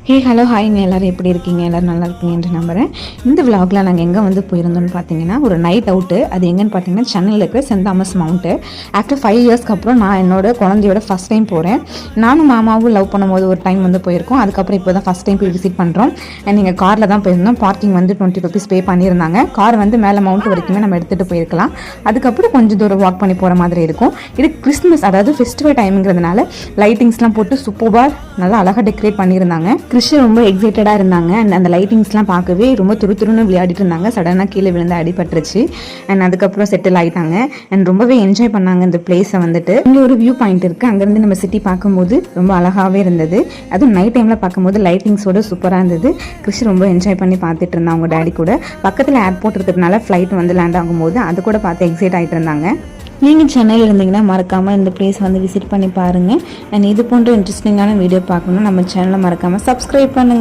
Hello ஹாய்ங்க எல்லோரும் எப்படி இருக்கீங்க? எல்லோரும் நல்லா இருக்கீங்க என்று நம்புகிறேன். இந்த விலாகில் நாங்கள் எங்கே வந்து போயிருந்தோம்னு பார்த்தீங்கன்னா ஒரு நைட் அவுட்டு. அது எங்கேன்னு பார்த்தீங்கன்னா சென்னையில் இருக்கிற சென்ட் தாமஸ் மவுண்ட்டு. ஆஃப்டர் 5 இயர்ஸ்க்கு அப்புறம் நான் என்னோட குழந்தையோட ஃபஸ்ட் டைம் போகிறேன். நானும் மாமாவும் லவ் பண்ணும்போது ஒரு டைம் வந்து போயிருக்கோம். அதுக்கப்புறம் இப்போ தான் ஃபஸ்ட் டைம் போய் விசிட் பண்ணுறோம். நீங்கள் காரில் தான் போயிருந்தோம். பார்க்கிங் வந்து 20 rupees பே பண்ணியிருந்தாங்க. கார் வந்து மேலே மவுண்ட் வரைக்குமே நம்ம எடுத்துகிட்டு போயிருக்கலாம். அதுக்கப்புறம் கொஞ்சம் தூரம் வாக் பண்ணி போகிற மாதிரி இருக்கும். இது கிறிஸ்மஸ், அதாவது ஃபெஸ்டிவல் டைமுங்கிறதுனால லைட்டிங்ஸ்லாம் போட்டு சூப்பராக நல்லா அழகாக டெக்கரேட் பண்ணியிருந்தாங்க. கிறிஸ்டி ரொம்ப எக்ஸைட்டடாக இருந்தாங்க. அண்ட் அந்த லைட்டிங்ஸ்லாம் பார்க்கவே ரொம்ப துருன்னு விளையாடிட்டு இருந்தாங்க. சடனாக கீழே விழுந்து அடிபட்டுருச்சு. அண்ட் அதுக்கப்புறம் செட்டில் ஆகிட்டாங்க. அண்ட் ரொம்பவே என்ஜாய் பண்ணாங்க இந்த பிளேஸை வந்துட்டு. இங்கே ஒரு வியூ பாயிண்ட் இருக்குது. அங்கேருந்து நம்ம சிட்டி பார்க்கும்போது ரொம்ப அழகாகவே இருந்தது. அதுவும் நைட் டைமில் பார்க்கும்போது லைட்டிங்ஸோட சூப்பராக இருந்தது. கிறிஸ்டி ரொம்ப என்ஜாய் பண்ணி பார்த்துட்டு இருந்தாங்க அவங்க டேடி கூட. பக்கத்தில் ஏர்போர்ட் இருக்கிறதுனால ஃப்ளைட் வந்து லேண்ட் ஆகும்போது அது கூட பார்த்து எக்ஸைட் ஆகிட்டு இருந்தாங்க. நீங்கள் சென்னையில் இருந்தீங்கன்னா மறக்காமல் இந்த பிளேஸ் வந்து விசிட் பண்ணி பாருங்கள். அண்ட் இது போன்ற இன்ட்ரெஸ்டிங்கான வீடியோ பார்க்கணும் நம்ம சேனலை மறக்காமல் சப்ஸ்கிரைப் பண்ணுங்கள்.